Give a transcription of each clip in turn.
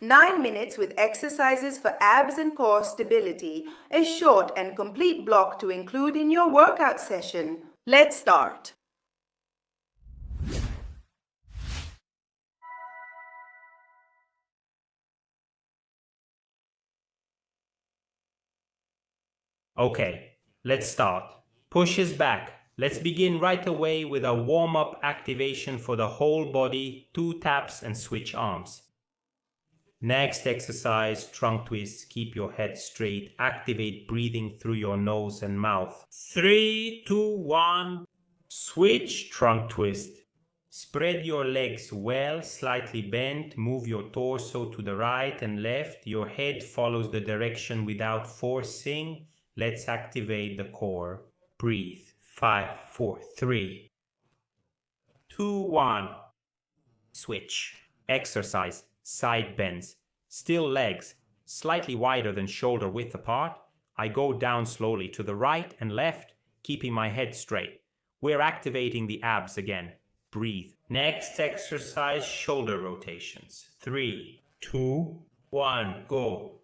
9 minutes with exercises for abs and core stability, a short and complete block to include in your workout session. Let's start. Okay, let's start. Pushes back. Let's begin right away with a warm-up activation for the whole body, 2 taps and switch arms. Next exercise, trunk twist. Keep your head straight. Activate breathing through your nose and mouth. 3, 2, 1. Switch, trunk twist. Spread your legs well, slightly bent. Move your torso to the right and left. Your head follows the direction without forcing. Let's activate the core. Breathe. 5, 4, 3, 2, 1. Switch. Exercise. Side bends. Still legs. Slightly wider than shoulder width apart. I go down slowly to the right and left, keeping my head straight. We're activating the abs again. Breathe. Next exercise, shoulder rotations. 3, 2, 1, go.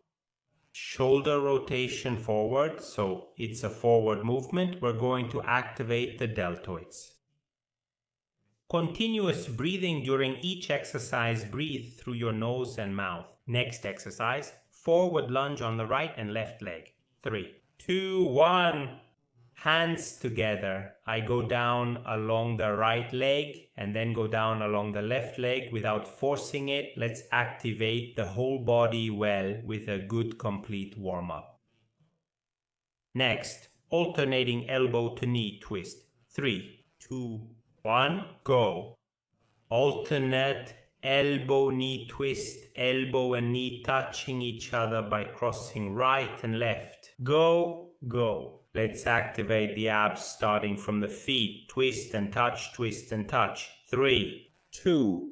Shoulder rotation forward, so it's a forward movement. We're going to activate the deltoids. Continuous breathing during each exercise. Breathe through your nose and mouth. Next exercise, forward lunge on the right and left leg. 3, 2, 1. Hands together. I go down along the right leg and then go down along the left leg without forcing it. Let's activate the whole body well with a good complete warm-up. Next, alternating elbow to knee twist. 3, 2, 1, go. Alternate elbow knee twist, elbow and knee touching each other by crossing right and left. Go, go. Let's activate the abs starting from the feet. Twist and touch, twist and touch. 3, 2,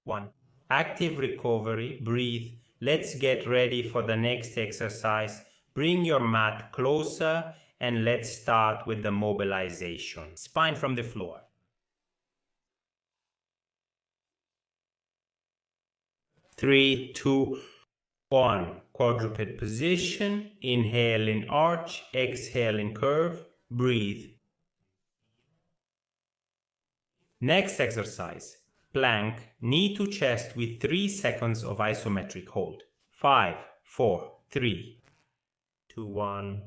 1. Active recovery. Breathe. Let's get ready for the next exercise. Bring your mat closer and let's start with the mobilization. Spine from the floor. 3, 2, 1. Quadruped position. Inhale in arch. Exhale in curve. Breathe. Next exercise. Plank. Knee to chest with 3 seconds of isometric hold. 5, 4, 3, 2, 1.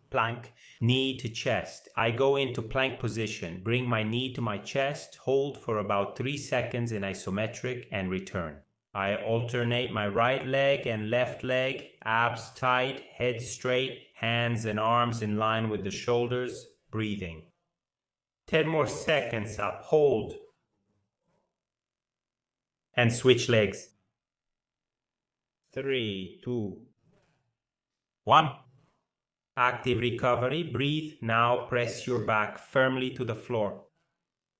Plank. Knee to chest. I go into plank position. Bring my knee to my chest. Hold for about 3 seconds in isometric and return. I alternate my right leg and left leg, abs tight, head straight, hands and arms in line with the shoulders, breathing. 10 more seconds up, hold. And switch legs. 3, 2, 1. Active recovery, breathe. Now press your back firmly to the floor.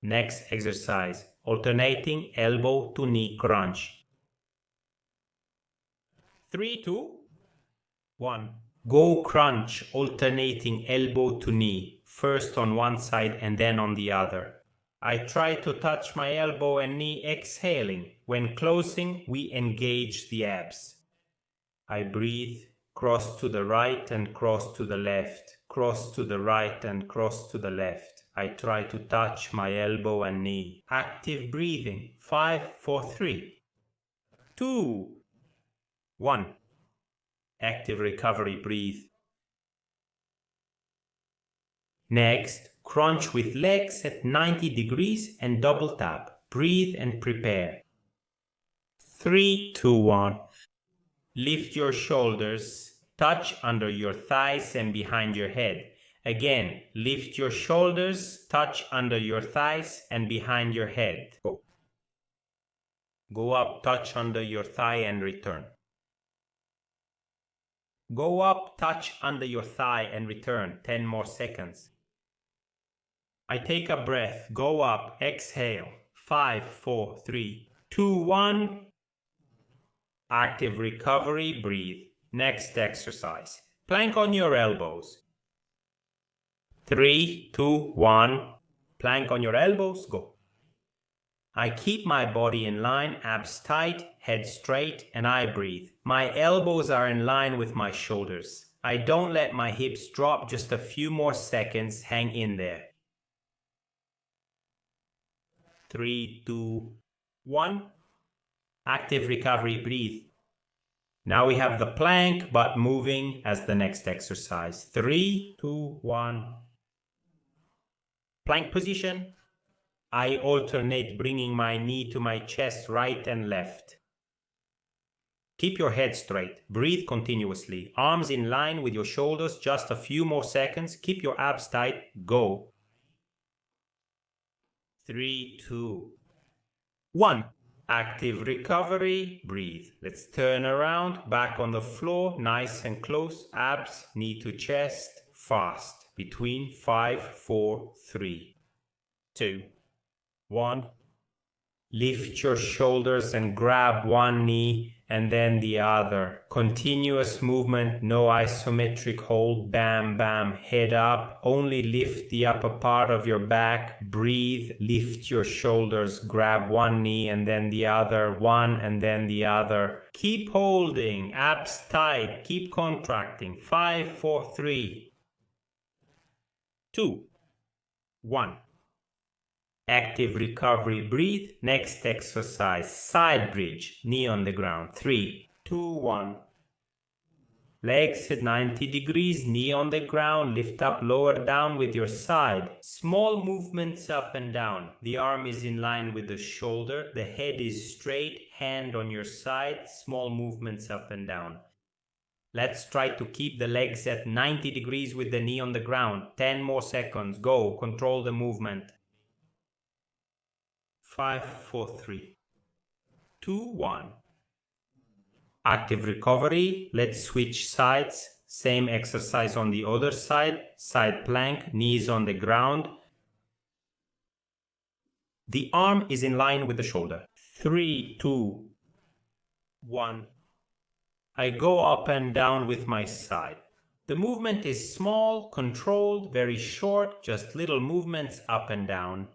Next exercise, alternating elbow to knee crunch. 3, 2, 1. Go crunch, alternating elbow to knee, first on one side and then on the other. I try to touch my elbow and knee exhaling. When closing, we engage the abs. I breathe, cross to the right and cross to the left, cross to the right and cross to the left. I try to touch my elbow and knee. Active breathing. 5, 4, 3, 2, 1. Active recovery, breathe. Next, crunch with legs at 90 degrees and double tap. Breathe and prepare. 3, 2, 1. Lift your shoulders, touch under your thighs and behind your head. Again, lift your shoulders, touch under your thighs and behind your head. Go. Go up, touch under your thigh and return. Go up, touch under your thigh and return. 10 more seconds. I take a breath. Go up, exhale. 5, 4, 3, 2, 1. Active recovery, breathe. Next exercise. Plank on your elbows. 3, 2, 1. Plank on your elbows, go. I keep my body in line, abs tight, head straight, and I breathe. My elbows are in line with my shoulders. I don't let my hips drop. Just a few more seconds. Hang in there. 3, 2, 1. Active recovery, breathe. Now we have the plank, but moving as the next exercise. 3, 2, 1. Plank position. I alternate bringing my knee to my chest, right and left. Keep your head straight. Breathe continuously. Arms in line with your shoulders. Just a few more seconds. Keep your abs tight. Go. 3, 2, 1. Active recovery. Breathe. Let's turn around. Back on the floor. Nice and close. Abs, knee to chest. Fast. Between 5, 4, 3, 2, 1. Lift your shoulders and grab one knee and then the other. Continuous movement, no isometric hold. Bam, bam, head up. Only lift the upper part of your back. Breathe, lift your shoulders, grab one knee and then the other. One and then the other. Keep holding, abs tight, keep contracting. 5, 4, 3, 2, 1. Active recovery, breathe. Next exercise, side bridge, knee on the ground. 3, 2, 1. Legs at 90 degrees, knee on the ground, lift up, lower down with your side. Small movements up and down. The arm is in line with the shoulder, the head is straight, hand on your side, small movements up and down. Let's try to keep the legs at 90 degrees with the knee on the ground. 10 more seconds, go, control the movement. 5, 4, 3, 2, 1. Active recovery. Let's switch sides. Same exercise on the other side. Side plank, knees on the ground. The arm is in line with the shoulder. 3, 2, 1. I go up and down with my side. The movement is small, controlled, very short, just little movements up and down.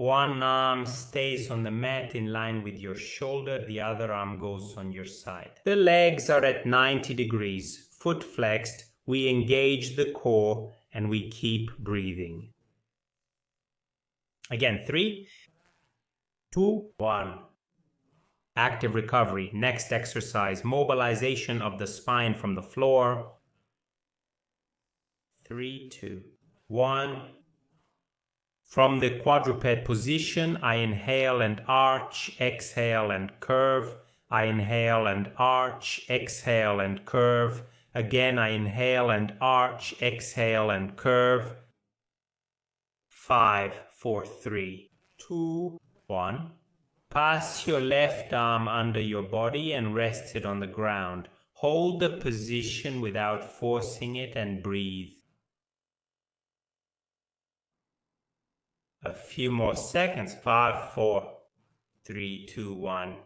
One arm stays on the mat in line with your shoulder, the other arm goes on your side. The legs are at 90 degrees, foot flexed, we engage the core and we keep breathing. Again, 3, 2, 1. Active recovery. Next exercise, mobilization of the spine from the floor. 3, 2, 1. From the quadruped position, I inhale and arch, exhale and curve. I inhale and arch, exhale and curve. Again, I inhale and arch, exhale and curve. 5, 4, 3, 2, 1. Pass your left arm under your body and rest it on the ground. Hold the position without forcing it and breathe. A few more seconds. 5, 4, 3, 2, 1.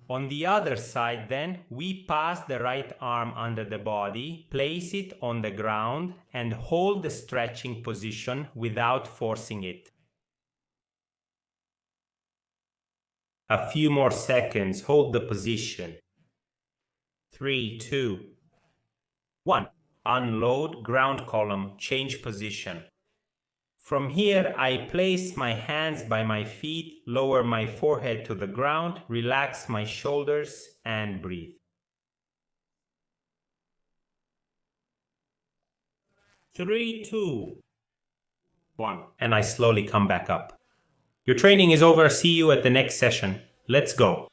On the other side then, we pass the right arm under the body, place it on the ground and hold the stretching position without forcing it. A few more seconds. Hold the position. 3, 2, 1. Unload, ground column, change position. From here, I place my hands by my feet, lower my forehead to the ground, relax my shoulders, and breathe. 3, 2, 1. And I slowly come back up. Your training is over. See you at the next session. Let's go.